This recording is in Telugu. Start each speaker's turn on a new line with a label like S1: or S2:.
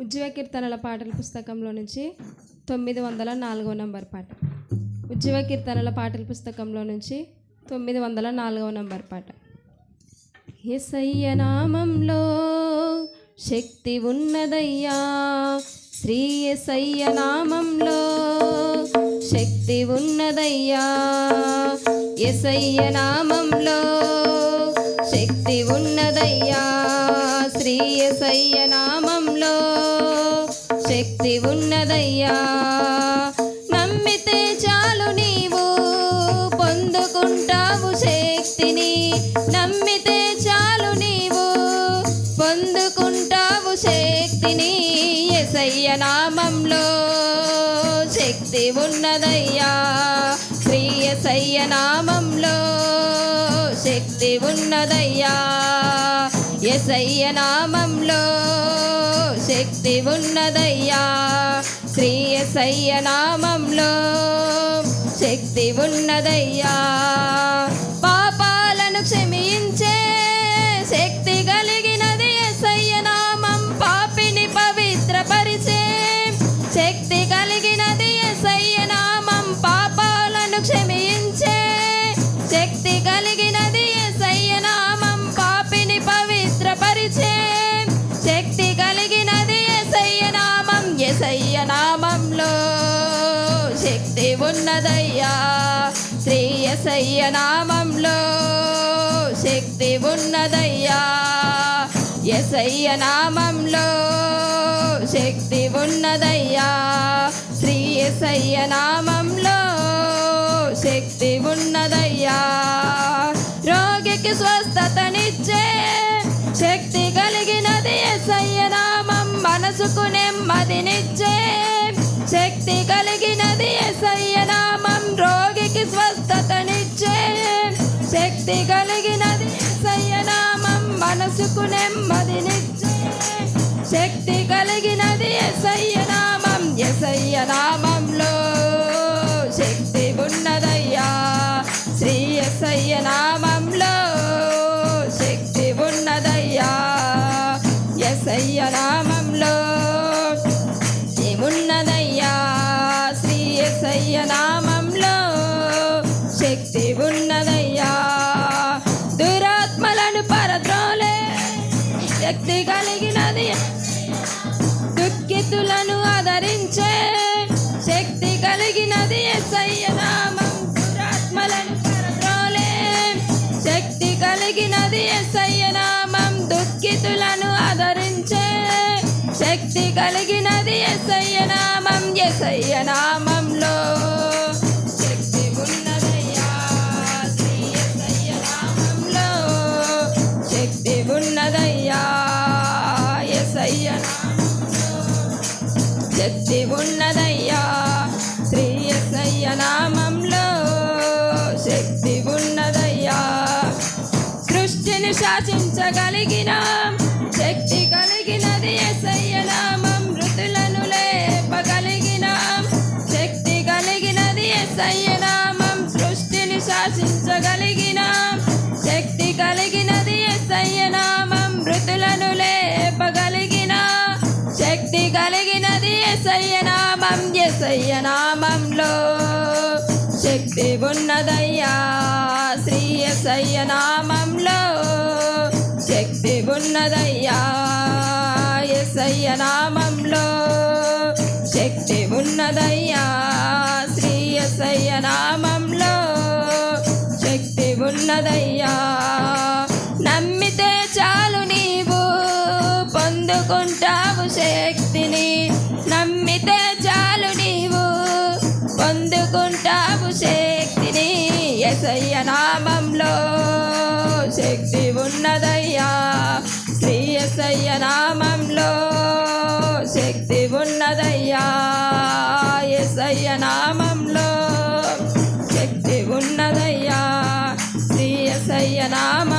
S1: ఉజ్జీవ కీర్తనల పాటల పుస్తకంలో నుంచి 904వ నంబర్ పాట. ఉజ్జీవ కీర్తనల పాటల పుస్తకంలో నుంచి 904వ నంబర్ పాట. యేసయ్య నామంలో శక్తి ఉన్నదయ్యా, శ్రీ యేసయ్య నామంలో శక్తి ఉన్నదయ్యా, యేసయ్య నామంలో శక్తి ఉన్నదయ్యా, శ్రీ యేసయ్య నామంలో శక్తి ఉన్నదయ్యా. నమ్మితే చాలు నీవు పొందుకుంటావు శక్తిని, నమ్మితే చాలు నీవు పొందుకుంటావు శక్తిని. యేసయ్య నామంలో శక్తి ఉన్నదయ్యా, శ్రీ యేసయ్య నామంలో శక్తి ఉన్నదయ్యా, యేసయ్య నామంలో శక్తి ఉన్నదయ్యా, శ్రీ యేసయ్య నామంలో శక్తి ఉన్నదయ్యా. పాపాలను క్షమించే శక్తి కలిగినది యేసయ్య నామం, పాపిని పవిత్రపరిచే శక్తి కలిగినది యేసయ్య నామం, పాపాలను క్షమించే శక్తి కలిగినది యేసయ్య నామం, పాపిని పవిత్రపరిచే శక్తి కలిగినది యేసయ్య నామం. యేసయ్య నామంలో శక్తి ఉన్నదయ్యా, శ్రీ యేసయ్య నామంలో శక్తి ఉన్నదయ్యా, యేసయ్య నామంలో శక్తి ఉన్నదయ్యా, శ్రీ యేసయ్య నామంలో శక్తి ఉన్నదయ్యా. రోగికి స్వస్థతనిచ్చే శక్తి కలిగినది యేసయ్య నామం, మనసుకు నెమ్మదినిచ్చే శక్తి కలిగినది యేసయ్య నామం, రోగికి స్వస్థతనిచ్చే శక్తి కలిగినది యేసయ్య నామం, మనసుకు నెమ్మదినిచ్చే శక్తి కలిగినది యేసయ్య నామం. యేసయ్య నామంలో శక్తి ఉన్నదయ్యా, శ్రీ యేసయ్య నామంలో శక్తి ఉన్నదయ్యా, యేసయ్య నామంలో ఉన్నదయ్యా, శ్రీ యేసయ్య నామంలో శక్తి ఉన్నదయ్యా. దురాత్మలను పరద్రోలే శక్తి కలిగినది, దుఃఖితులను ఆదరించే శక్తి కలిగినది యేసయ్య నామం, దురాత్మలను పరద్రోలే శక్తి కలిగినది యేసయ్య నామం, దుఃఖితులను ఆదరించే శక్తి కలిగినది యేసయ్య నామం. యేసయ్య నామంలో శక్తి ఉన్నదయ్యా, శ్రీ యేసయ్య నామంలో శక్తి ఉన్నదయ్యా, యేసయ్య నామంలో శక్తి ఉన్నదయ్యా, శ్రీ యేసయ్య నామంలో శక్తి ఉన్నదయ్యా. సృష్టిని శాసించగలిగిన శక్తి కలిగినది యేసయ్య నామం, మృతులను లేపగలిగిన శక్తి కలిగినది యేసయ్య నామం, సృష్టిని శాసించగలిగిన శక్తి కలిగినది యేసయ్య నామం, మృతులను లేపగలిగిన శక్తి కలిగినది యేసయ్య నామం. యేసయ్య నామంలో శక్తి ఉన్నదయ్యా, శ్రీ యేసయ్య నామంలో శక్తి ఉన్నదయ్యా, యేసయ్య నామంలో శక్తి ఉన్నదయ్యా, శ్రీ యేసయ్య నామంలో శక్తి ఉన్నదయ్యా. నమ్మితే చాలు నీవు పొందుకుంటావు శక్తిని, నమ్మితే చాలు నీవు పొందుకుంటావు శక్తిని. యేసయ్య నామంలో శక్తి ఉన్నదయ్యా, శ్రీ యేసయ్య నామంలో శక్తి ఉన్నదయ్యా, యేసయ్య నామంలో శక్తి ఉన్నదయ్యా, శ్రీ యేసయ్య నామం